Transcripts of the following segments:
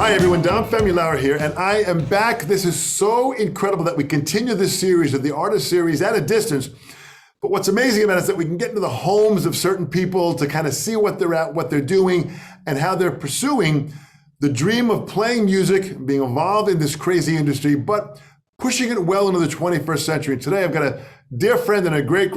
Hi everyone, Dom Famularo here, and I am back. This is so incredible that we continue this series of the Artist Series at a distance. But what's amazing about it is that we can get into the homes of certain people to kind of see what they're at, what they're doing, and how they're pursuing the dream of playing music, being involved in this crazy industry, but pushing it well into the 21st century. And today I've got a dear friend and a great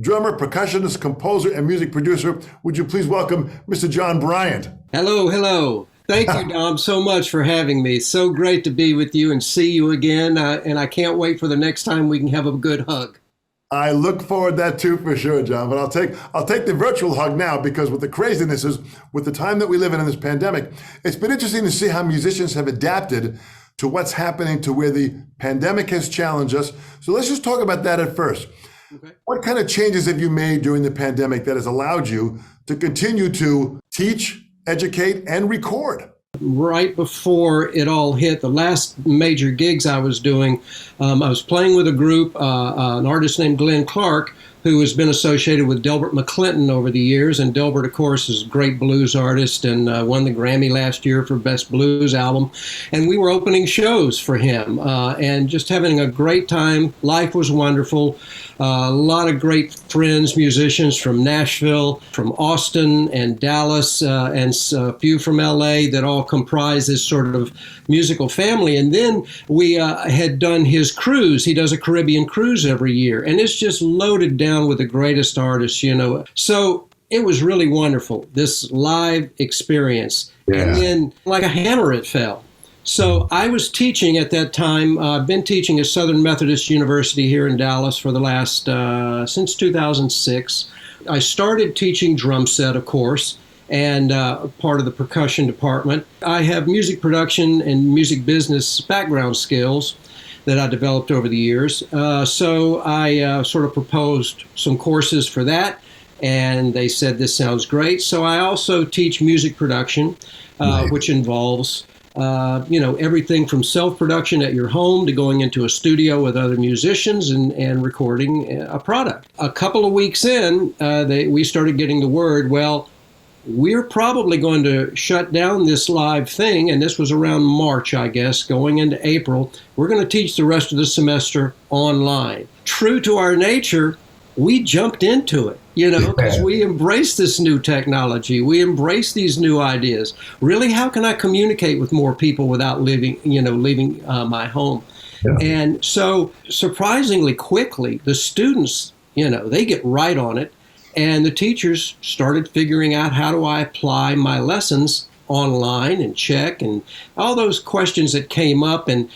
drummer, percussionist, composer, and music producer. Would you please welcome Mr. John Bryant? Hello. Thank you, Dom, so much for having me. So great to be with you and see you again. And I can't wait for the next time we can have a good hug. I look forward to that too, for sure, John. But I'll take the virtual hug now, because with the craziness is, with the time that we live in this pandemic, it's been interesting to see how musicians have adapted to what's happening, to where the pandemic has challenged us. So let's just talk about that at first. Okay. What kind of changes have you made during the pandemic that has allowed you to continue to teach, educate, and record? Right before it all hit, the last major gigs I was doing, I was playing with a group, an artist named Glenn Clark, who has been associated with Delbert McClinton over the years. And Delbert, of course, is a great blues artist and won the Grammy last year for Best Blues Album. And we were opening shows for him and just having a great time. Life was wonderful. A lot of great friends, musicians from Nashville, from Austin and Dallas, and a few from LA that all comprise this sort of musical family. And then we had done his cruise. He does a Caribbean cruise every year, and it's just loaded down with the greatest artists, you know. So it was really wonderful, this live experience. Yeah. And then like a hammer, it fell. So I was teaching at that time. I've been teaching at Southern Methodist University here in Dallas for the last, since 2006. I started teaching drum set, of course, and part of the percussion department. I have music production and music business background skills that I developed over the years. So I sort of proposed some courses for that, and they said, this sounds great. So I also teach music production, which involves everything from self-production at your home to going into a studio with other musicians and recording a product. A couple of weeks in, we started getting the word, well, we're probably going to shut down this live thing, and this was around March, I guess, going into April. We're going to teach the rest of the semester online. True to our nature, we jumped into it, because we embrace this new technology. We embrace these new ideas. Really, how can I communicate with more people without leaving my home? Yeah. And so, surprisingly quickly, the students, they get right on it. And the teachers started figuring out, how do I apply my lessons online and check, and all those questions that came up. And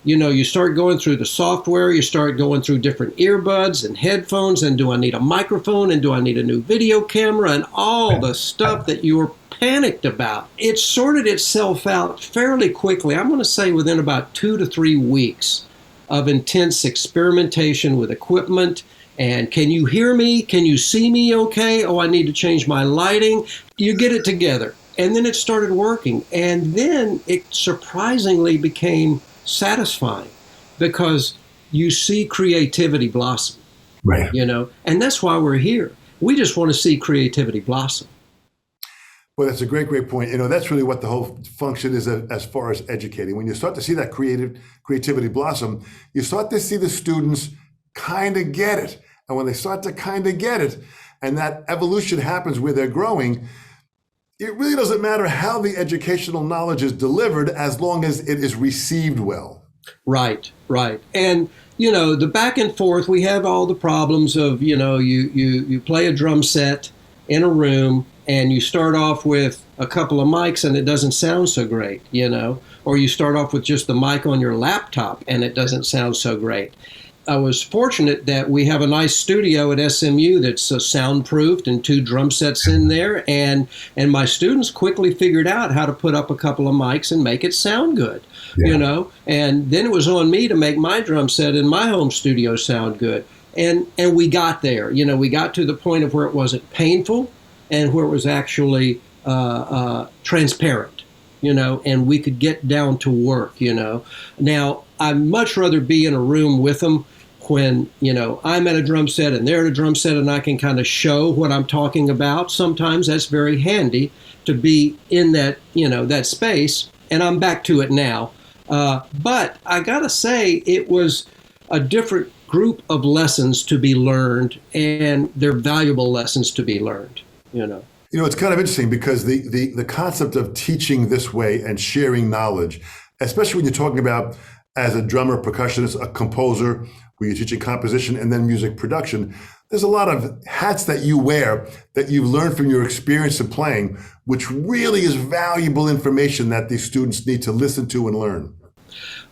you start going through the software, you start going through different earbuds and headphones, and do I need a microphone, and do I need a new video camera, and all the stuff that you were panicked about. It sorted itself out fairly quickly. I'm going to say within about 2 to 3 weeks of intense experimentation with equipment. And can you hear me? Can you see me okay? Oh, I need to change my lighting. You get it together. And then it started working. And then it surprisingly became satisfying, because you see creativity blossom, right? And that's why we're here. We just want to see creativity blossom. Well, that's a great point. That's really what the whole function is as far as educating. When you start to see that creativity blossom, you start to see the students kind of get it. And when they start to kind of get it, and that evolution happens where they're growing, it really doesn't matter how the educational knowledge is delivered, as long as it is received well. Right. And, the back and forth, we have all the problems of, you play a drum set in a room, and you start off with a couple of mics and it doesn't sound so great, or you start off with just the mic on your laptop and it doesn't sound so great. I was fortunate that we have a nice studio at SMU that's soundproofed and 2 drum sets in there. And my students quickly figured out how to put up a couple of mics and make it sound good, And then it was on me to make my drum set in my home studio sound good. And we got there. We got to the point of where it wasn't painful and where it was actually transparent, and we could get down to work, Now, I'd much rather be in a room with them when, I'm at a drum set and they're at a drum set, and I can kind of show what I'm talking about. Sometimes that's very handy to be in that, that space. and I'm back to it now. But I got to say, it was a different group of lessons to be learned, and they're valuable lessons to be learned, you know. You know, it's kind of interesting because the concept of teaching this way and sharing knowledge, especially when you're talking about as a drummer, percussionist, a composer, where you're teaching composition and then music production, there's a lot of hats that you wear that you've learned from your experience of playing, which really is valuable information that these students need to listen to and learn.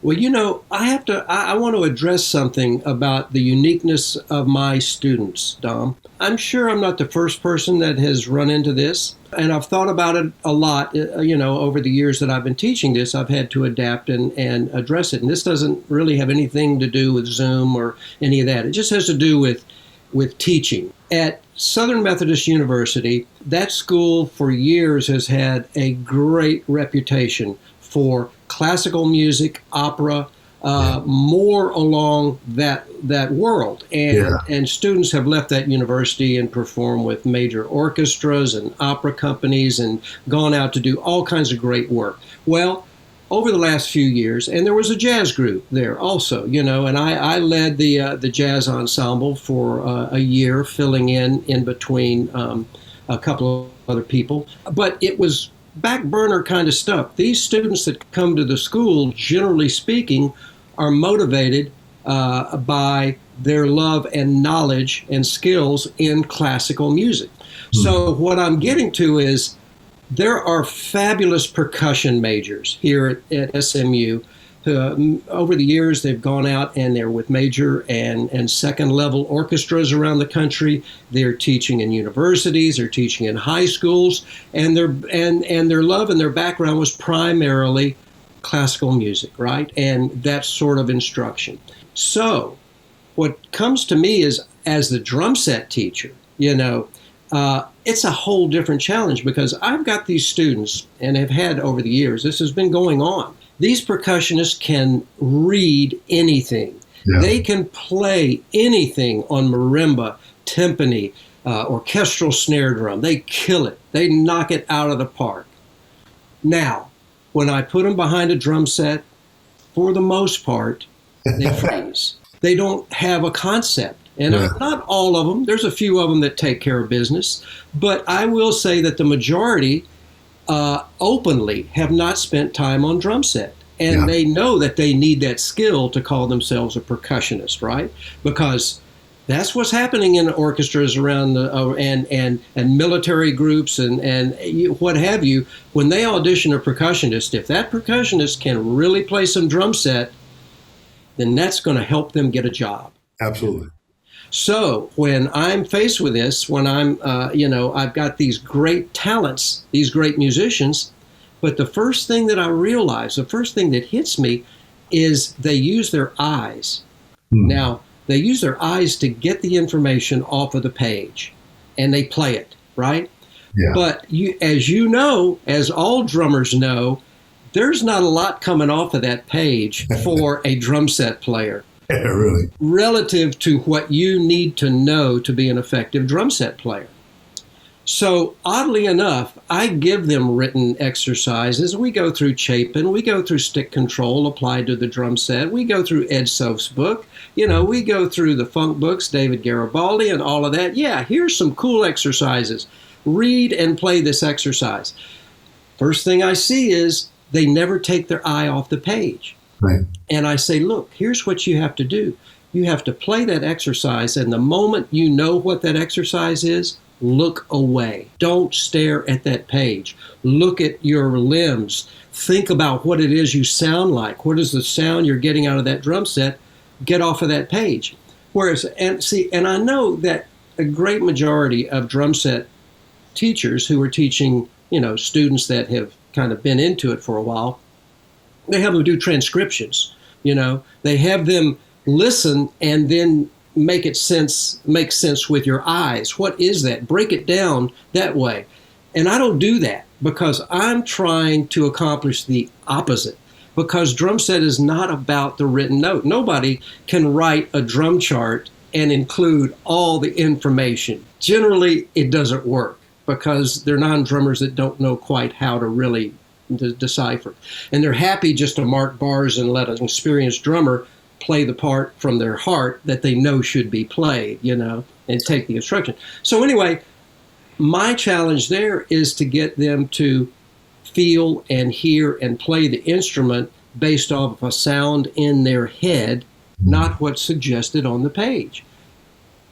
Well, you know, I want to address something about the uniqueness of my students, Dom. I'm sure I'm not the first person that has run into this, and I've thought about it a lot, you know, over the years that I've been teaching this. I've had to adapt and address it, and this doesn't really have anything to do with Zoom or any of that. It just has to do with teaching. At Southern Methodist University, that school for years has had a great reputation for classical music, opera, more along that world. And students have left that university and performed with major orchestras and opera companies and gone out to do all kinds of great work. Well, over the last few years, and there was a jazz group there also, you know, and I led the jazz ensemble for a year, filling in between a couple of other people. But it was back burner kind of stuff. These students that come to the school, generally speaking, are motivated by their love and knowledge and skills in classical music. So what I'm getting to is there are fabulous percussion majors here at SMU. Over the years, they've gone out and they're with major and second level orchestras around the country. They're teaching in universities, they're teaching in high schools, and their love and their background was primarily classical music, right? And that sort of instruction. So what comes to me is, as the drum set teacher, you know, it's a whole different challenge because I've got these students and have had over the years, this has been going on. These percussionists can read anything. Yeah. They can play anything on marimba, timpani, orchestral snare drum. They kill it. They knock it out of the park. Now, when I put them behind a drum set, for the most part, they freeze. They don't have a concept. And not all of them. There's a few of them that take care of business. But I will say that the majority openly have not spent time on drum set. And they know that they need that skill to call themselves a percussionist, right? Because that's what's happening in orchestras around the and military groups and what have you. When they audition a percussionist, if that percussionist can really play some drum set, then that's going to help them get a job. Absolutely. So when I'm faced with this, when I'm, I've got these great talents, these great musicians, but the first thing that I realize, the first thing that hits me is they use their eyes. Now, they use their eyes to get the information off of the page, and they play it, right? Yeah. But as you know, as all drummers know, there's not a lot coming off of that page for a drum set player. Yeah, really. Relative to what you need to know to be an effective drum set player. So oddly enough, I give them written exercises. We go through Chapin, we go through stick control applied to the drum set. We go through Ed Soph's book. You know, we go through the funk books, David Garibaldi and all of that. Yeah, here's some cool exercises. Read and play this exercise. First thing I see is they never take their eye off the page. Right. And I say, look, here's what you have to do. You have to play that exercise, and the moment you know what that exercise is, look away. Don't stare at that page. Look at your limbs. Think about what it is you sound like. What is the sound you're getting out of that drum set? Get off of that page. And I know that a great majority of drum set teachers who are teaching, students that have kind of been into it for a while, they have them do transcriptions. They have them listen and then make sense with your eyes. What is that? Break it down that way. And I don't do that because I'm trying to accomplish the opposite. Because drum set is not about the written note. Nobody can write a drum chart and include all the information. Generally, it doesn't work because they're non-drummers that don't know quite how to really decipher. And they're happy just to mark bars and let an experienced drummer play the part from their heart that they know should be played, and take the instruction. So anyway, my challenge there is to get them to feel and hear and play the instrument based off of a sound in their head, not what's suggested on the page.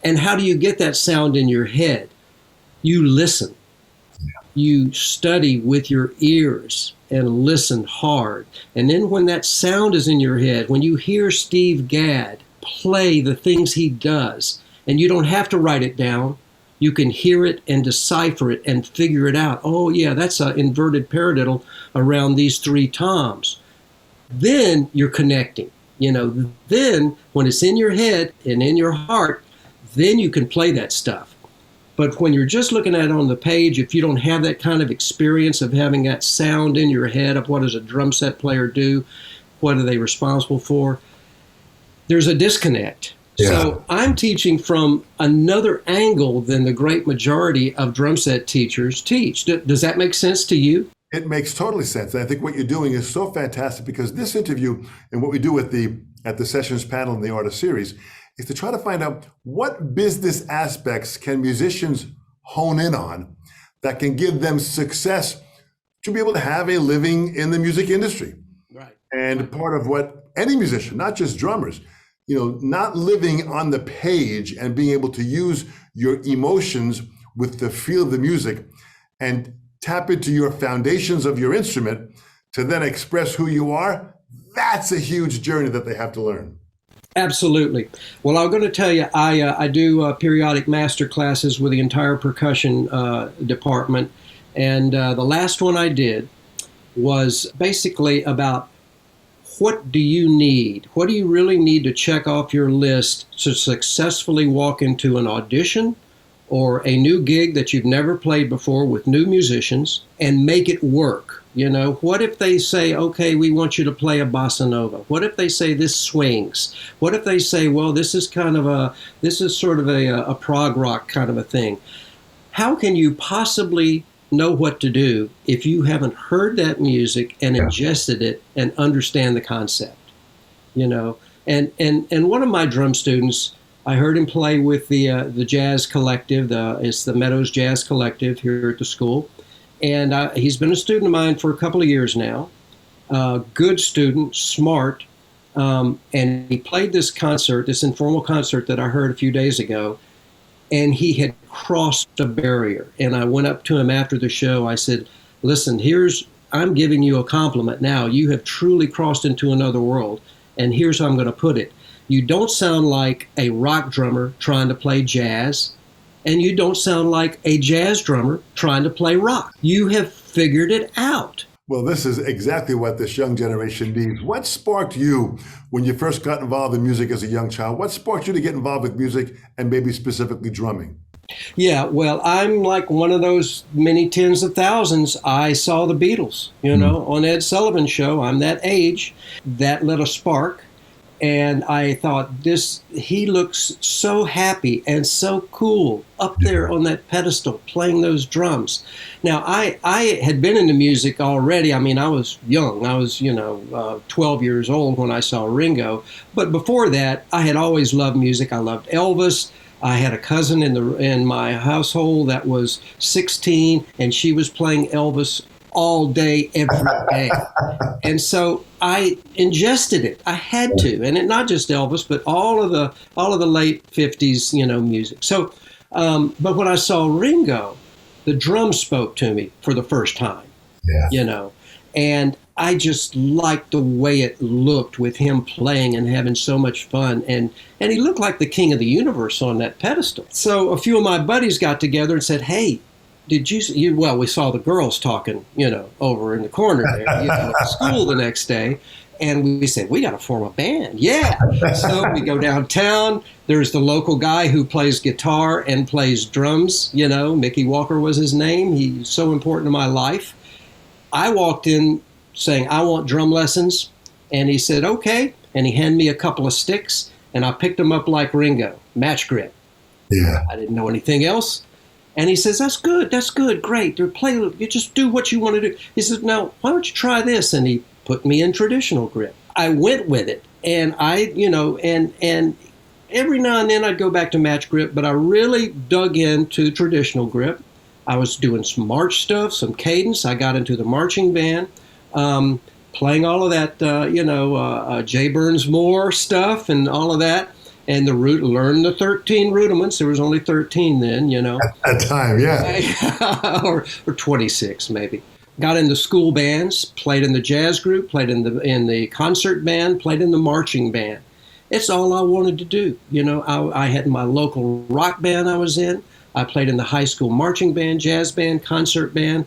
And how do you get that sound in your head? You listen. You study with your ears and listen hard. And then when that sound is in your head, when you hear Steve Gadd play the things he does, and you don't have to write it down, you can hear it and decipher it and figure it out. Oh yeah, that's an inverted paradiddle around these three toms. Then you're connecting. Then when it's in your head and in your heart, then you can play that stuff. But when you're just looking at it on the page, if you don't have that kind of experience of having that sound in your head of what does a drum set player do, what are they responsible for, there's a disconnect. Yeah. So I'm teaching from another angle than the great majority of drum set teachers teach. Does that make sense to you? It makes totally sense. And I think what you're doing is so fantastic, because this interview and what we do at the Sessions panel in the Artist series is to try to find out what business aspects can musicians hone in on that can give them success to be able to have a living in the music industry. Right. And part of what any musician, not just drummers, not living on the page and being able to use your emotions with the feel of the music and tap into your foundations of your instrument to then express who you are, that's a huge journey that they have to learn. Absolutely. Well, I'm going to tell you, I do periodic master classes with the entire percussion department. And the last one I did was basically about what do you need? What do you really need to check off your list to successfully walk into an audition or a new gig that you've never played before with new musicians and make it work? What if they say, okay, we want you to play a bossa nova? What if they say this swings? What if they say, well, this is sort of a prog rock kind of a thing? How can you possibly know what to do if you haven't heard that music and ingested it and understand the concept? And one of my drum students, I heard him play with the jazz collective. It's the Meadows Jazz Collective here at the school. And he's been a student of mine for a couple of years now. Good student, smart. And he played this informal concert that I heard a few days ago. And he had crossed a barrier. And I went up to him after the show. I said, listen, I'm giving you a compliment now. You have truly crossed into another world. And here's how I'm going to put it. You don't sound like a rock drummer trying to play jazz. And you don't sound like a jazz drummer trying to play rock. You have figured it out. Well, this is exactly what this young generation needs. What sparked you when you first got involved in music as a young child? What sparked you to get involved with music and maybe specifically drumming? Yeah, well, I'm like one of those many tens of thousands. I saw the Beatles, on Ed Sullivan's show. I'm that age. That lit a spark. And I thought, he looks so happy and so cool up there on that pedestal playing those drums. Now, I had been into music already. I mean, I was young. I was, 12 years old when I saw Ringo. But before that, I had always loved music. I loved Elvis. I had a cousin in my household that was 16, and she was playing Elvis all day, every day. And so I ingested it. I had to, and not just Elvis, but all of the late 50s, music. So, but when I saw Ringo, the drums spoke to me for the first time. Yeah. And I just liked the way it looked with him playing and having so much fun. And he looked like the king of the universe on that pedestal. So a few of my buddies got together and said, hey, did you well, we saw the girls talking, over in the corner there, at school the next day. And we said, we got to form a band. Yeah. So we go downtown. There's the local guy who plays guitar and plays drums. Mickey Walker was his name. He's so important to my life. I walked in saying, I want drum lessons. And he said, okay. And he handed me a couple of sticks, and I picked them up like Ringo, match grip. Yeah. I didn't know anything else. And he says, that's good, great. You just do what you want to do. He says, now, why don't you try this? And he put me in traditional grip. I went with it. And and every now and then I'd go back to match grip, but I really dug into traditional grip. I was doing some march stuff, some cadence. I got into the marching band, playing all of that, J. Burns Moore stuff and all of that. And learned the 13 rudiments. There was only 13 then, At that time, yeah. or 26 maybe. Got in the school bands, played in the jazz group, played in the concert band, played in the marching band. It's all I wanted to do. I had my local rock band I was in. I played in the high school marching band, jazz band, concert band.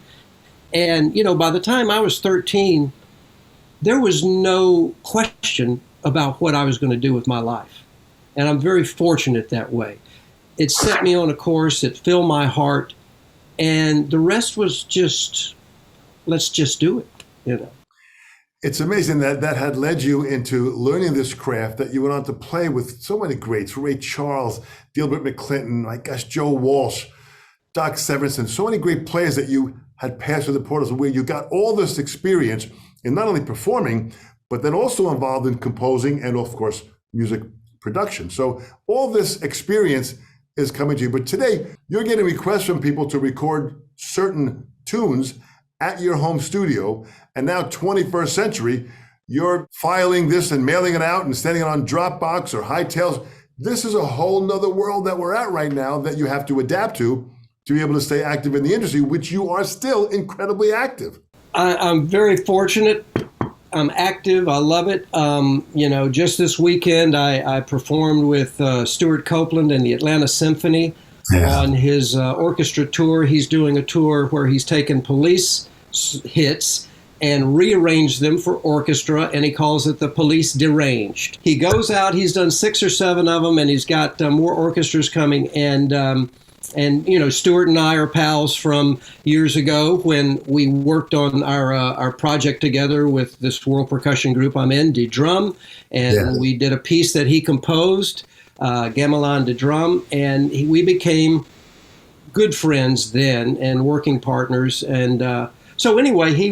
And, by the time I was 13, there was no question about what I was going to do with my life. And I'm very fortunate that way. It set me on a course, it filled my heart, and the rest was just, let's just do it, It's amazing that had led you into learning this craft, that you went on to play with so many greats, Ray Charles, Gilbert McClinton, my gosh, Joe Walsh, Doc Severinsen, so many great players that you had passed through the portals, where you got all this experience in not only performing, but then also involved in composing and, of course, music production. So all this experience is coming to you. But today, you're getting requests from people to record certain tunes at your home studio. And now, 21st century, you're filing this and mailing it out and sending it on Dropbox or Hightails. This is a whole nother world that we're at right now that you have to adapt to be able to stay active in the industry, which you are still incredibly active. I'm very fortunate. I'm active. I love it. Just this weekend, I performed with Stuart Copeland and the Atlanta Symphony on his orchestra tour. He's doing a tour where he's taken Police hits and rearranged them for orchestra, and he calls it the Police Deranged. He goes out, he's done 6 or 7 of them, and he's got more orchestras coming. And Stuart and I are pals from years ago when we worked on our project together with this world percussion group I'm in, De Drum, and we did a piece that he composed, Gamelan De Drum, and we became good friends then and working partners. And so anyway, he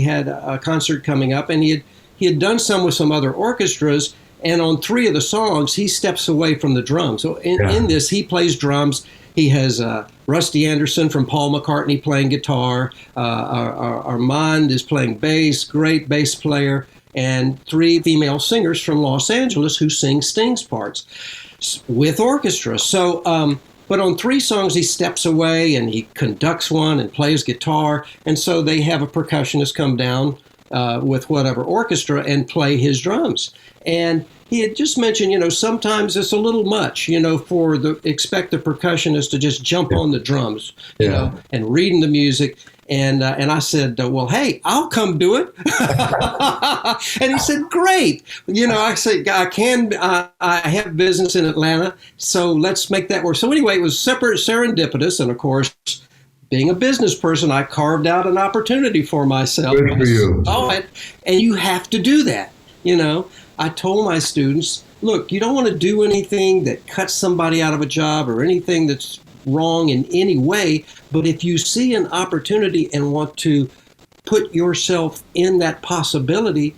had a concert coming up, and he had done some with some other orchestras. And on 3 of the songs, he steps away from the drums. So in this, he plays drums. He has Rusty Anderson from Paul McCartney playing guitar. Armand is playing bass, great bass player. And 3 female singers from Los Angeles who sing Sting's parts with orchestra. So, but on 3 songs, he steps away and he conducts one and plays guitar. And so they have a percussionist come down with whatever orchestra and play his drums. And he had just mentioned, sometimes it's a little much, expect the percussionist to just jump on the drums, and reading the music. And I said, well, hey, I'll come do it. And he said, great. I said, I have business in Atlanta, so let's make that work. So anyway, it was serendipitous. And of course, being a business person, I carved out an opportunity for myself. Good for you. I saw it, and you have to do that. I told my students, look, you don't want to do anything that cuts somebody out of a job or anything that's wrong in any way. But if you see an opportunity and want to put yourself in that possibility,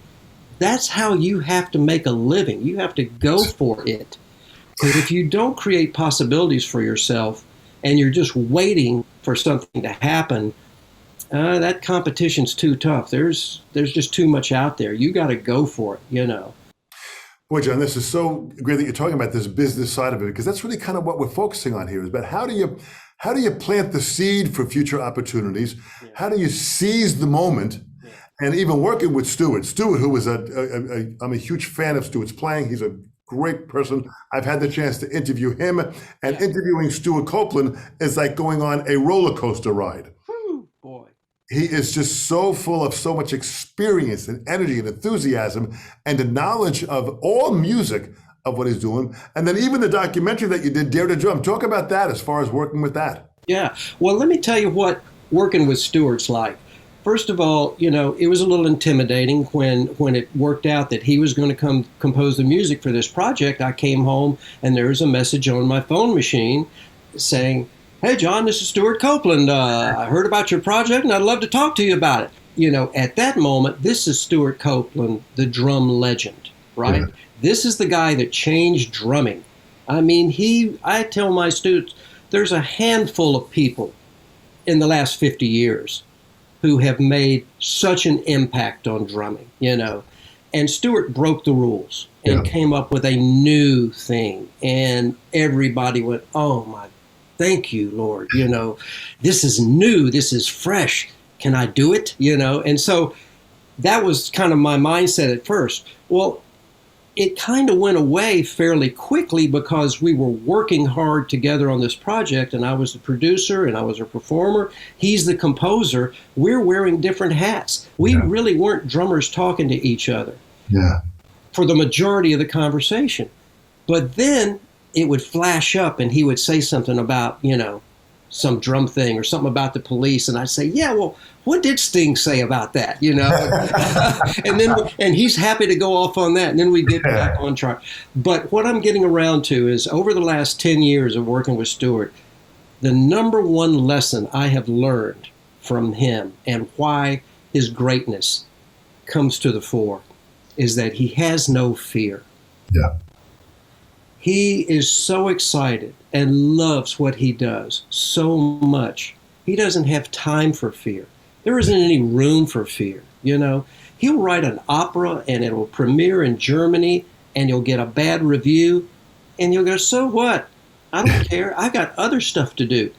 that's how you have to make a living. You have to go for it. Because if you don't create possibilities for yourself and you're just waiting for something to happen, that competition's too tough. There's just too much out there. You got to go for it, Boy, John, this is so great that you're talking about this business side of it, because that's really kind of what we're focusing on here, is about how do you plant the seed for future opportunities? Yeah. How do you seize the moment? Yeah. And even working with Stuart, who is I'm a huge fan of Stuart's playing. He's a great person. I've had the chance to interview him, and interviewing Stuart Copeland is like going on a roller coaster ride. Boy. He is just so full of so much experience and energy and enthusiasm and the knowledge of all music of what he's doing. And then even the documentary that you did, Dare to Drum, talk about that as far as working with that. Yeah. Well, let me tell you what working with Stuart's like. First of all, it was a little intimidating when it worked out that he was going to come compose the music for this project. I came home and there was a message on my phone machine saying, Hey, John, this is Stuart Copeland. I heard about your project and I'd love to talk to you about it. At that moment, this is Stuart Copeland, the drum legend, right? Yeah. This is the guy that changed drumming. I mean, I tell my students, there's a handful of people in the last 50 years who have made such an impact on drumming. And Stuart broke the rules and came up with a new thing. And everybody went, oh my, thank you, Lord. This is new. This is fresh. Can I do it? And so that was kind of my mindset at first. Well, it kind of went away fairly quickly because we were working hard together on this project, and I was the producer and I was a performer. He's the composer. We're wearing different hats. We really weren't drummers talking to each other for the majority of the conversation. But then it would flash up and he would say something about, some drum thing or something about the police. And I'd say, yeah, well, what did Sting say about that? And he's happy to go off on that. And then we get back on track. But what I'm getting around to is over the last 10 years of working with Stuart, the number one lesson I have learned from him and why his greatness comes to the fore is that he has no fear. Yeah. He is so excited and loves what he does so much. He doesn't have time for fear. There isn't any room for fear, He'll write an opera and it will premiere in Germany and you'll get a bad review and you'll go, so what? I don't care. I've got other stuff to do.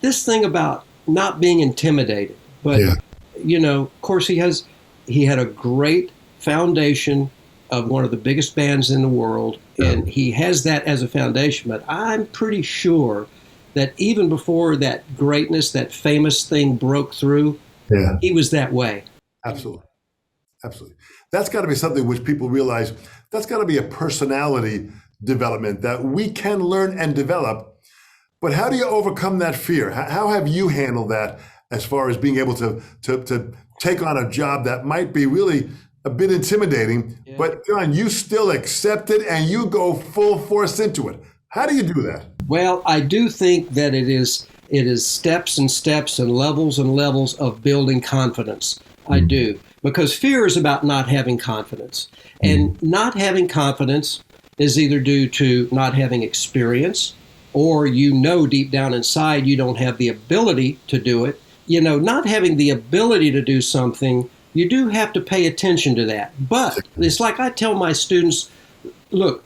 This thing about not being intimidated. But, of course, he had a great foundation of one of the biggest bands in the world, and he has that as a foundation. But I'm pretty sure that even before that greatness, that famous thing broke through, he was that way. Absolutely. Absolutely. That's got to be something which people realize. That's got to be a personality development that we can learn and develop. But how do you overcome that fear? How have you handled that as far as being able to take on a job that might be really a bit intimidating, but John, you still accept it and you go full force into it? How do you do that? Well, I do think that it is steps and steps and levels of building confidence. I do. Because fear is about not having confidence. And not having confidence is either due to not having experience, or deep down inside you don't have the ability to do it. Not having the ability to do something, you do have to pay attention to that. But it's like I tell my students, look,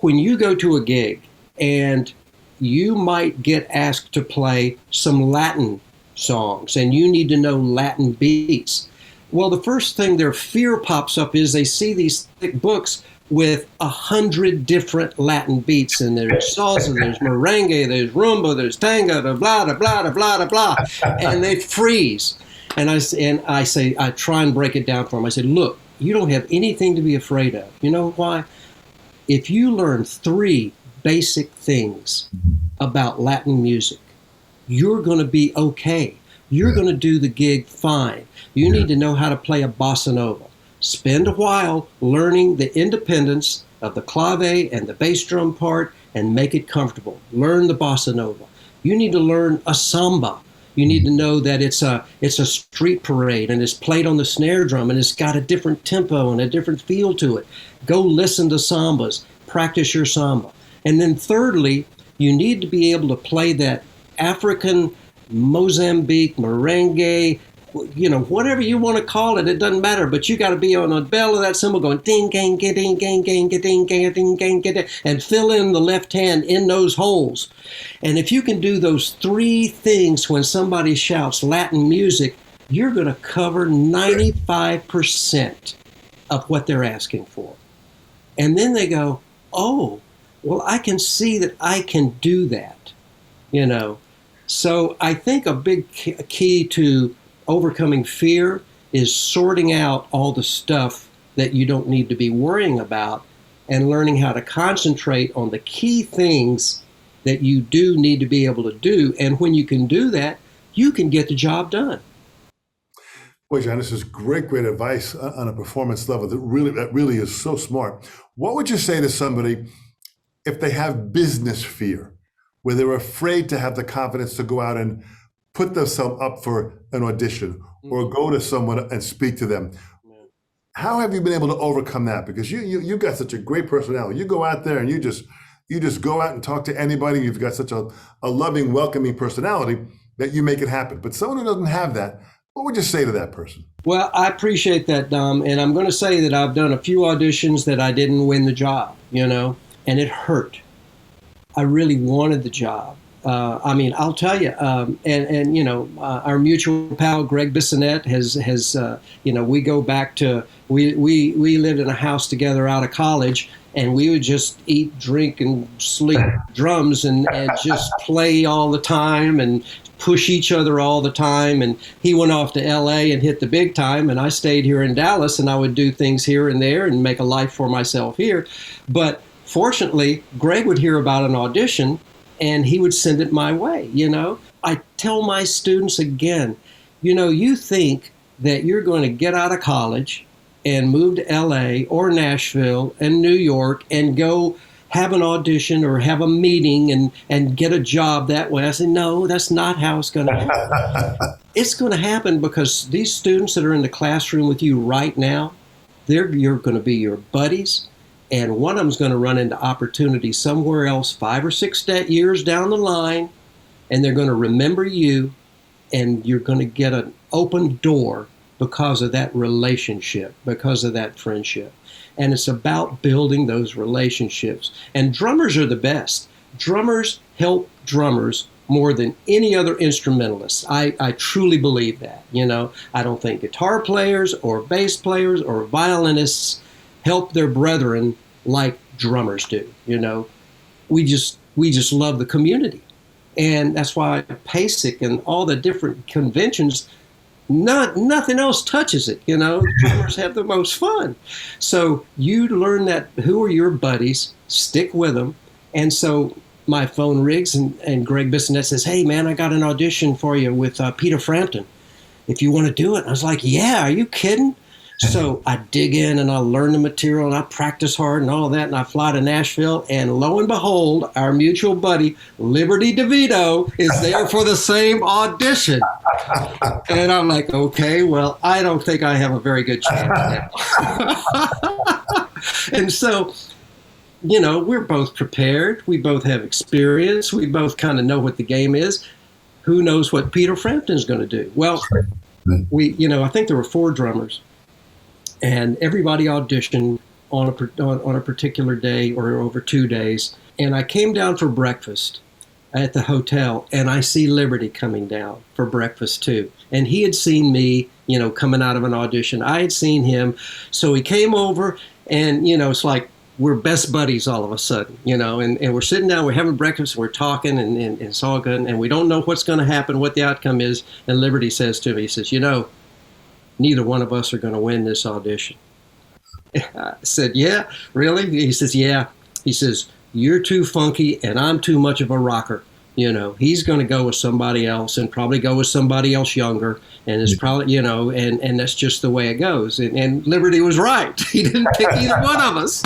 when you go to a gig and you might get asked to play some Latin songs and you need to know Latin beats. Well, the first thing their fear pops up is they see these thick books with 100 different Latin beats, and there's salsa, there's merengue, there's rumba, there's tango, blah, blah, blah, blah, blah, and they freeze. And I say, I try and break it down for them. I said, look, you don't have anything to be afraid of. You know why? If you learn 3 basic things about Latin music, you're going to be okay. You're going to do the gig fine. You need to know how to play a bossa nova. Spend a while learning the independence of the clave and the bass drum part and make it comfortable. Learn the bossa nova. You need to learn a samba. You need to know that it's a street parade and it's played on the snare drum and it's got a different tempo and a different feel to it. Go listen to sambas. Practice your samba. And then thirdly, you need to be able to play that African Mozambique merengue, whatever you want to call it, it doesn't matter, but you got to be on the bell of that cymbal going ding, gang, ding, ding, ding, ding, ding, ding, ding, ding, and fill in the left hand in those holes. And if you can do those 3 things when somebody shouts Latin music, you're going to cover 95% of what they're asking for. And then they go, oh, well, I can see that I can do that, So I think a big key to overcoming fear is sorting out all the stuff that you don't need to be worrying about and learning how to concentrate on the key things that you do need to be able to do. And when you can do that, you can get the job done. Boy, John, this is great advice on a performance level that really is so smart. What would you say to somebody if they have business fear, where they're afraid to have the confidence to go out and put themselves up for an audition or go to someone and speak to them. How have you been able to overcome that? Because you've got such a great personality. You go out there and you just go out and talk to anybody. You've got such a loving, welcoming personality that you make it happen. But someone who doesn't have that, what would you say to that person? Well, I appreciate that, Dom. And I'm going to say that I've done a few auditions that I didn't win the job, and it hurt. I really wanted the job. I'll tell you, our mutual pal, Greg Bissonette, has we go back to, we lived in a house together out of college, and we would just eat, drink, and sleep drums and just play all the time and push each other all the time. And he went off to LA and hit the big time, and I stayed here in Dallas, and I would do things here and there and make a life for myself here. But fortunately, Greg would hear about an audition and he would send it my way. I tell my students again, you think that you're going to get out of college and move to LA or Nashville and New York and go have an audition or have a meeting and get a job that way. I said, no, that's not how it's going to happen. It's going to happen because these students that are in the classroom with you right now, you're going to be your buddies. And one of them's going to run into opportunity somewhere else 5 or 6 years down the line, and they're going to remember you, and you're going to get an open door because of that relationship, because of that friendship. And it's about building those relationships. And drummers are the best. Drummers help drummers more than any other instrumentalist. I truly believe that. I don't think guitar players or bass players or violinists help their brethren like drummers do. We just love the community. And that's why PASIC and all the different conventions, nothing else touches it. Drummers have the most fun. So you learn that who are your buddies, stick with them. And so my phone rings and Greg Bissonette says, hey man, I got an audition for you with Peter Frampton. If you want to do it. I was like, yeah, are you kidding? So I dig in and I learn the material and I practice hard and all that, and I fly to Nashville, and lo and behold, our mutual buddy, Liberty DeVito, is there for the same audition. And I'm like, okay, well, I don't think I have a very good chance now. And so, we're both prepared. We both have experience. We both kind of know what the game is. Who knows what Peter Frampton's going to do? Well, I think there were 4 drummers. And everybody auditioned on a particular day or over 2 days. And I came down for breakfast at the hotel, and I see Liberty coming down for breakfast too. And he had seen me, coming out of an audition. I had seen him. So he came over, and, it's like we're best buddies all of a sudden, and we're sitting down, we're having breakfast, we're talking, and it's all good. And we don't know what's going to happen, what the outcome is. And Liberty says to me, he says, neither one of us are going to win this audition. I said, yeah, really? He says, yeah. He says, you're too funky and I'm too much of a rocker. He's going to go with somebody else and probably go with somebody else younger. And it's probably, and that's just the way it goes. And Liberty was right. He didn't pick either one of us.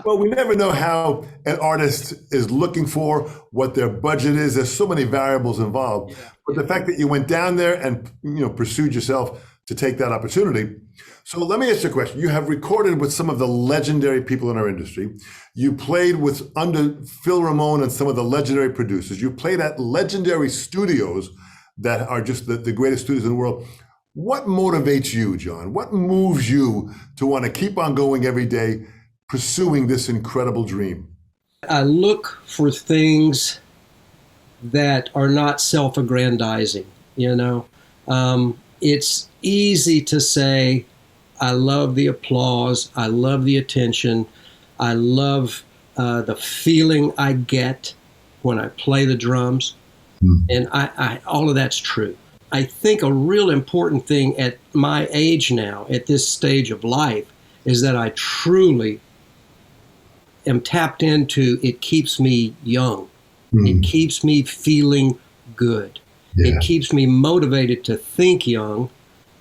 Well, we never know how an artist is looking for, what their budget is. There's so many variables involved. Yeah. But the fact that you went down there and pursued yourself to take that opportunity. So let me ask you a question. You have recorded with some of the legendary people in our industry. You played under Phil Ramone and some of the legendary producers. You played at legendary studios that are just the greatest studios in the world. What motivates you, John? What moves you to want to keep on going every day, pursuing this incredible dream? I look for things that are not self-aggrandizing. It's easy to say, I love the applause, I love the attention, I love the feeling I get when I play the drums, and I all of that's true. I think a real important thing at my age now, at this stage of life, is that I truly am tapped into, it keeps me young. It keeps me feeling good. Yeah. It keeps me motivated to think young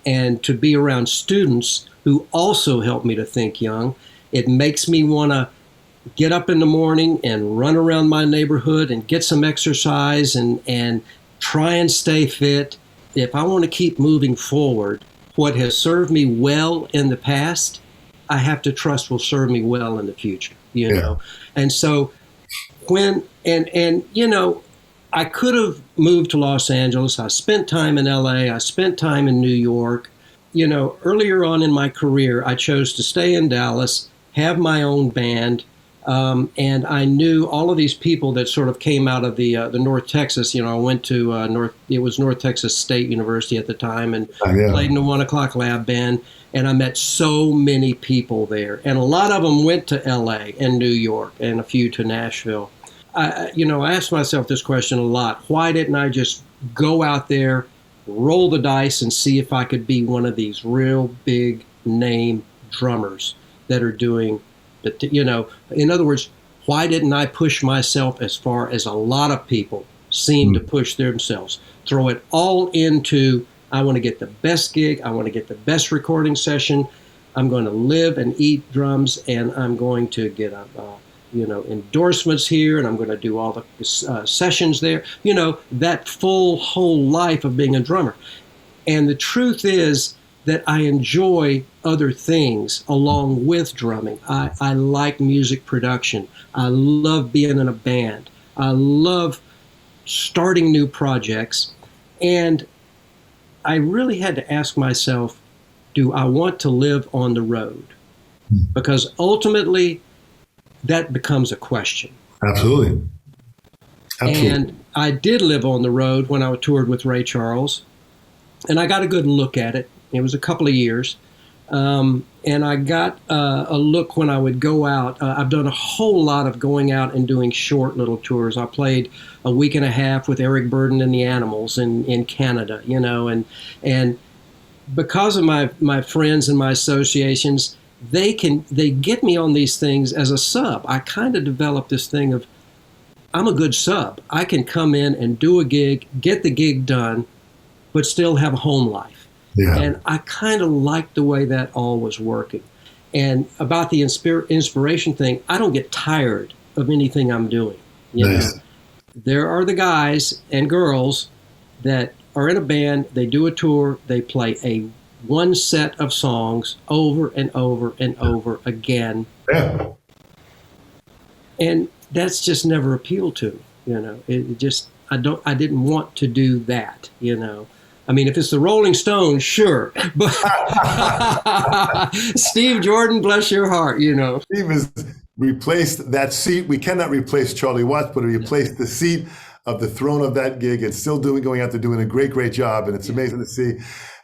and to be around students who also help me to think young. It makes me want to get up in the morning and run around my neighborhood and get some exercise and try and stay fit. If I want to keep moving forward, what has served me well in the past, I have to trust will serve me well in the future, you know? And so I could have moved to Los Angeles. I spent time in LA. I spent time in New York. You know, earlier on in my career, I chose to stay in Dallas, have my own band. And I knew all of these people that sort of came out of the North Texas. You know, I went to it was North Texas State University at the time, and played in the 1 O'Clock Lab band. And I met so many people there, and a lot of them went to L.A. and New York, and a few to Nashville. I asked myself this question a lot: why didn't I just go out there, roll the dice, and see if I could be one of these real big name drummers that are doing? But, you know, in other words, why didn't I push myself as far as a lot of people seem to push themselves? Throw it all into, I want to get the best gig. I want to get the best recording session. I'm going to live and eat drums, and I'm going to get, endorsements here, and I'm going to do all the sessions there. You know, that whole life of being a drummer. And the truth is that I enjoy other things along with drumming. I like music production. I love being in a band. I love starting new projects. And I really had to ask myself, do I want to live on the road? Because ultimately, that becomes a question. Absolutely. And I did live on the road when I toured with Ray Charles. And I got a good look at it. It was a couple of years. And I got a look when I would go out. I've done a whole lot of going out and doing short little tours. I played a week and a half with Eric Burdon and the Animals in Canada, you know, and because of my friends and my associations, they get me on these things as a sub. I kind of developed this thing of, I'm a good sub. I can come in and do a gig, get the gig done, but still have a home life. Yeah. And I kind of liked the way that all was working. And about the inspiration thing, I don't get tired of anything I'm doing. You know? There are the guys and girls that are in a band, they do a tour, they play one set of songs over and over and over again. Yeah. And that's just never appealed to me, you know. I didn't want to do that, you know. I mean, if it's the Rolling Stones, sure. But Steve Jordan, bless your heart, you know. Steve has replaced that seat. We cannot replace Charlie Watts, but he replaced the seat of the throne of that gig, and still going out there doing a great, great job. And it's amazing to see.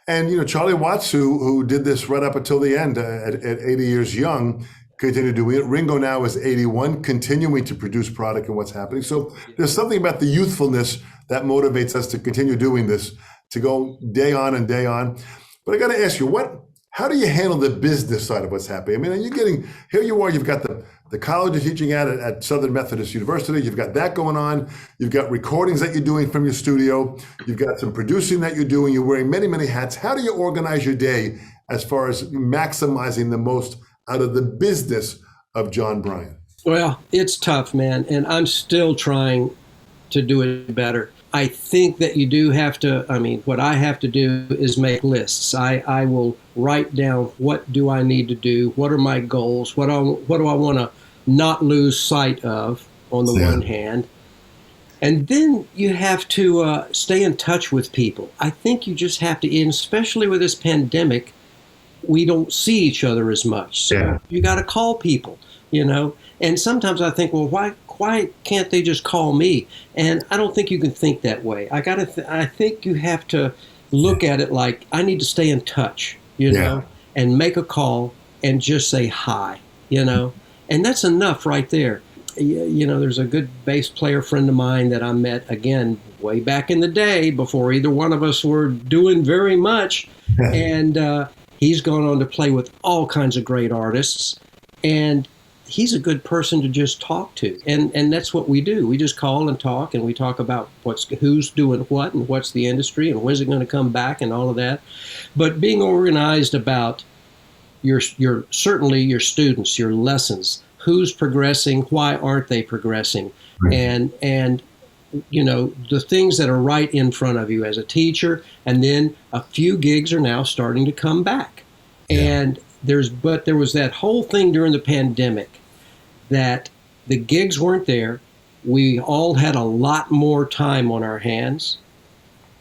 And, you know, Charlie Watts, who did this right up until the end at 80 years young, continued to do it. Ringo now is 81, continuing to produce product and what's happening. So there's something about the youthfulness that motivates us to continue doing this, to go day on and day on. But I got to ask you, how do you handle the business side of what's happening? I mean, here you are, you've got the college you're teaching at Southern Methodist University. You've got that going on. You've got recordings that you're doing from your studio. You've got some producing that you're doing. You're wearing many, many hats. How do you organize your day as far as maximizing the most out of the business of John Bryant? Well, it's tough, man. And I'm still trying to do it better. I think that you do have to, what I have to do is make lists. I will write down, what do I need to do? What are my goals? What do I want to not lose sight of on the one hand? And then you have to stay in touch with people. I think you just have to, especially with this pandemic, we don't see each other as much. So you got to call people, you know. And sometimes I think, well, why can't they just call me? And I don't think you can think that way. I think you have to look at it like, I need to stay in touch, you know, and make a call and just say hi, you know. And that's enough right there. You know, there's a good bass player friend of mine that I met, again, way back in the day before either one of us were doing very much. And he's gone on to play with all kinds of great artists. And he's a good person to just talk to. And that's what we do. We just call and talk, and we talk about who's doing what and what's the industry and when's it going to come back and all of that. But being organized about certainly your students, your lessons, who's progressing, why aren't they progressing, Right. and the things that are right in front of you as a teacher. And then a few gigs are now starting to come back. Yeah. And there was that whole thing during the pandemic that the gigs weren't there. We all had a lot more time on our hands,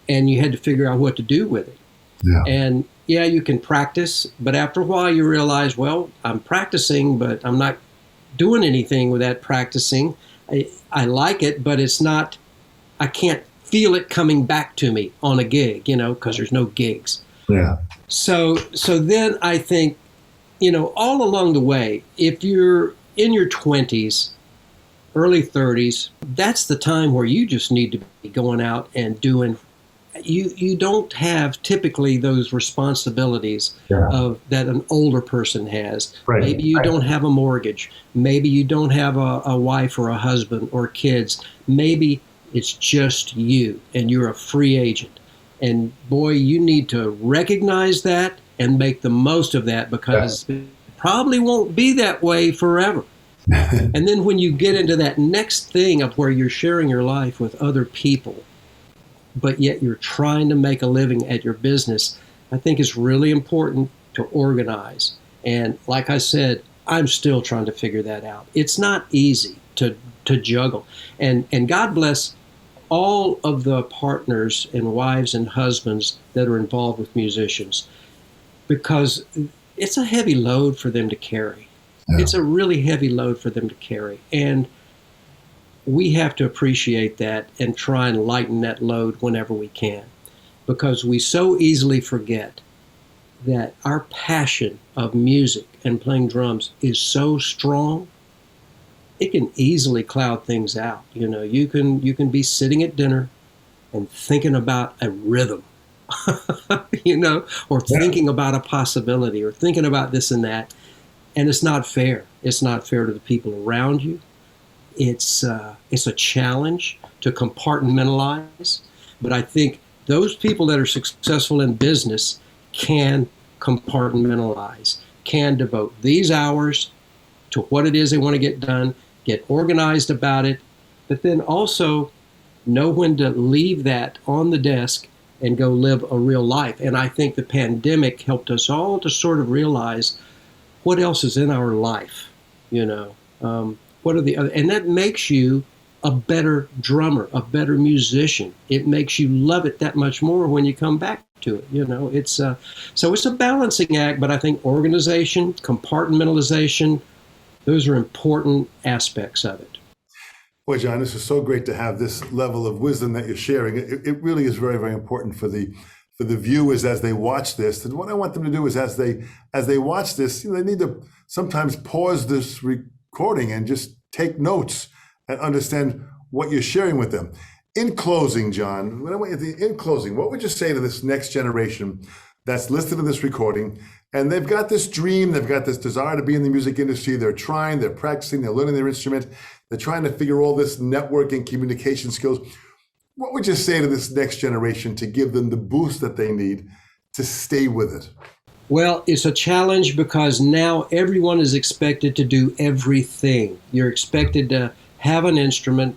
and you had to figure out what to do with it. Yeah. And yeah, you can practice, but after a while you realize, well, I'm practicing, but I'm not doing anything with that practicing. I like it, but it's not, I can't feel it coming back to me on a gig, because there's no gigs. Yeah. So then I think, all along the way, if you're in your 20s, early 30s, that's the time where you just need to be going out and doing. You don't have typically those responsibilities that an older person has. Right. Maybe you don't have a mortgage. Maybe you don't have a wife or a husband or kids. Maybe it's just you and you're a free agent. And boy, you need to recognize that and make the most of that, because it probably won't be that way forever. And then when you get into that next thing of where you're sharing your life with other people, but yet you're trying to make a living at your business, I think it's really important to organize. And like I said, I'm still trying to figure that out. It's not easy to juggle. And God bless all of the partners and wives and husbands that are involved with musicians, because it's a heavy load for them to carry. Yeah. It's a really heavy load for them to carry. And we have to appreciate that and try and lighten that load whenever we can, because we so easily forget that our passion of music and playing drums is so strong. It can easily cloud things out. You can be sitting at dinner and thinking about a rhythm, or thinking about a possibility, or thinking about this and that, and it's not fair. It's not fair to the people around you. It's a challenge to compartmentalize, but I think those people that are successful in business can compartmentalize, can devote these hours to what it is they want to get done, get organized about it, but then also know when to leave that on the desk and go live a real life. And I think the pandemic helped us all to sort of realize what else is in our life, what are the other, and that makes you a better drummer, a better musician. It makes you love it that much more when you come back to it. So it's a balancing act, but I think organization, compartmentalization, those are important aspects of it. Boy, John, this is so great to have this level of wisdom that you're sharing. It really is very, very important for the viewers as they watch this. And what I want them to do is as they watch this, they need to sometimes pause this recording and just take notes and understand what you're sharing with them. In closing, John, what would you say to this next generation that's listening to this recording, and they've got this dream, they've got this desire to be in the music industry, they're trying, they're practicing, they're learning their instrument, they're trying to figure all this networking, communication skills. What would you say to this next generation to give them the boost that they need to stay with it? Well, it's a challenge because now everyone is expected to do everything. You're expected to have an instrument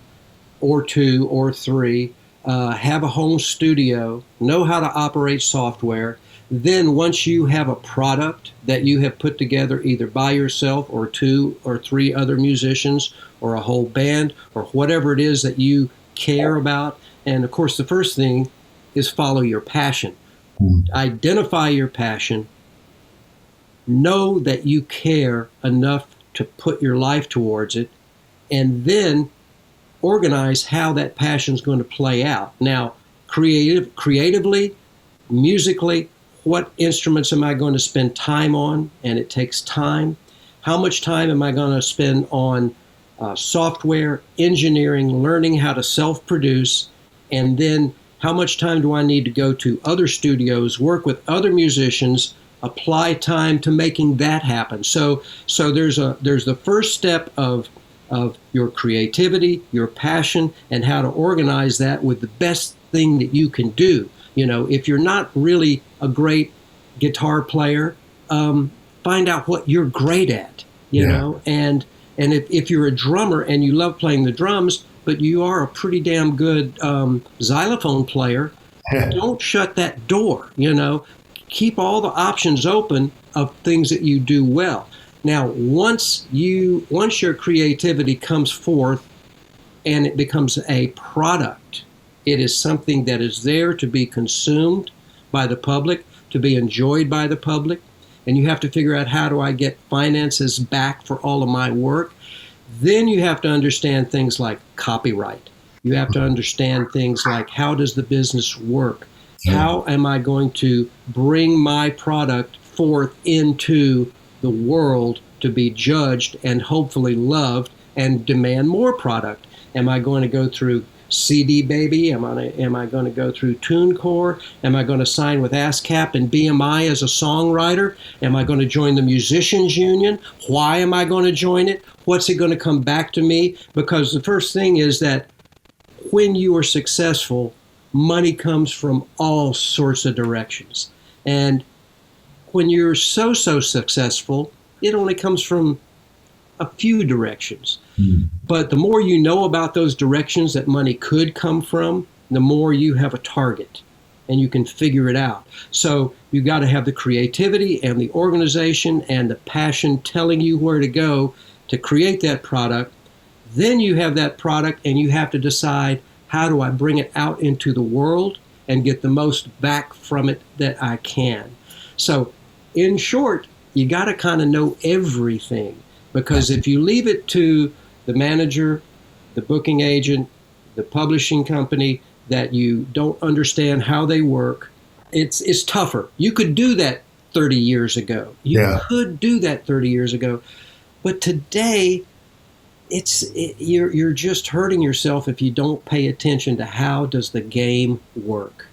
or two or three, have a home studio, know how to operate software. Then once you have a product that you have put together either by yourself or two or three other musicians or a whole band or whatever it is that you care about. And of course, the first thing is follow your passion. Identify your passion. Know that you care enough to put your life towards it, and then organize how that passion is going to play out. Now, creatively, musically, what instruments am I going to spend time on? And it takes time. How much time am I going to spend on software, engineering, learning how to self-produce? And then how much time do I need to go to other studios, work with other musicians, apply time to making that happen? So there's the first step of your creativity, your passion, and how to organize that with the best thing that you can do. If you're not really a great guitar player, find out what you're great at, and And if you're a drummer and you love playing the drums, but you are a pretty damn good xylophone player, don't shut that door, Keep all the options open of things that you do well. Now, once your creativity comes forth and it becomes a product, it is something that is there to be consumed by the public, to be enjoyed by the public, and you have to figure out, how do I get finances back for all of my work? Then you have to understand things like copyright. You have to understand things like, how does the business work? How am I going to bring my product forth into the world to be judged and hopefully loved and demand more product? Am I going to go through CD Baby? Am I going to go through TuneCore? Am I going to sign with ASCAP and BMI as a songwriter? Am I going to join the Musicians Union? Why am I going to join it? What's it going to come back to me? Because the first thing is that when you are successful, money comes from all sorts of directions. And when you're so successful, it only comes from a few directions. But the more you know about those directions that money could come from, the more you have a target and you can figure it out. So you got to have the creativity and the organization and the passion telling you where to go to create that product. Then you have that product and you have to decide, how do I bring it out into the world and get the most back from it that I can? So in short, you got to kind of know everything, because if you leave it to the manager, the booking agent, the publishing company, that you don't understand how they work, it's tougher. You could do that 30 years ago. You could do that 30 years ago. But today, you're just hurting yourself if you don't pay attention to how does the game work,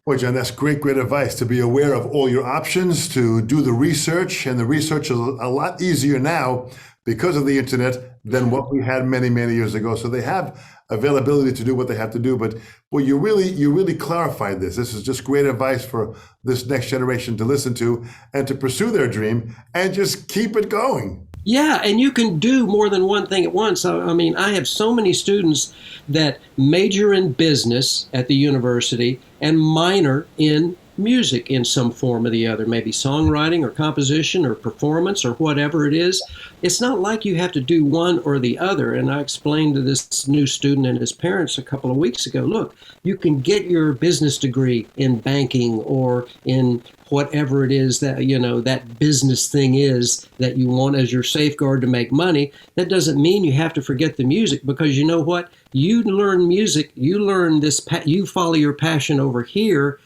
Boy, John, that's great advice, to be aware of all your options, to do the research. And the research is a lot easier now because of the internet than what we had many, many years ago. So they have availability to do what they have to do. But boy, you really clarified this. This is just great advice for this next generation to listen to and to pursue their dream and just keep it going. Yeah, and you can do more than one thing at once. I mean, I have so many students that major in business at the university and minor in music in some form or the other, maybe songwriting or composition or performance or whatever it is. It's not like you have to do one or the other. And I explained to this new student and his parents a couple of weeks ago, look, you can get your business degree in banking or in whatever it is that, that business thing is that you want as your safeguard to make money. That doesn't mean you have to forget the music, because you know what? You learn music, you learn this, you follow your passion over here.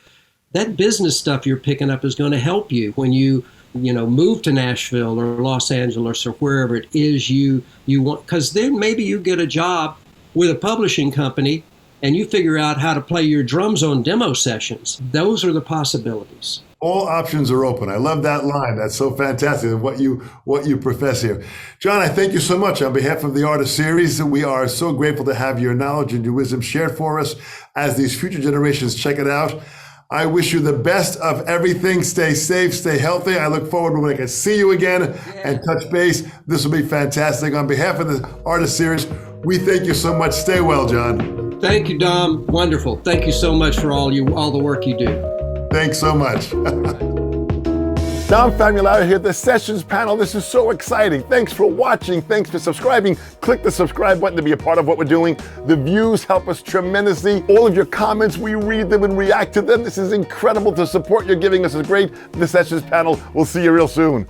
That business stuff you're picking up is going to help you when you move to Nashville or Los Angeles or wherever it is you want, because then maybe you get a job with a publishing company and you figure out how to play your drums on demo sessions. Those are the possibilities. All options are open. I love that line. That's so fantastic, what you profess here. John, I thank you so much on behalf of the Artist Series. We are so grateful to have your knowledge and your wisdom shared for us as these future generations check it out. I wish you the best of everything. Stay safe, stay healthy. I look forward to when I can see you again and touch base. This will be fantastic. On behalf of the Artist Series, we thank you so much. Stay well, John. Thank you, Dom. Wonderful. Thank you so much for all the work you do. Thanks so much. Dom Famularo here, the Sessions panel. This is so exciting. Thanks for watching. Thanks for subscribing. Click the subscribe button to be a part of what we're doing. The views help us tremendously. All of your comments, we read them and react to them. This is incredible. The support you're giving us is great. The Sessions panel. We'll see you real soon.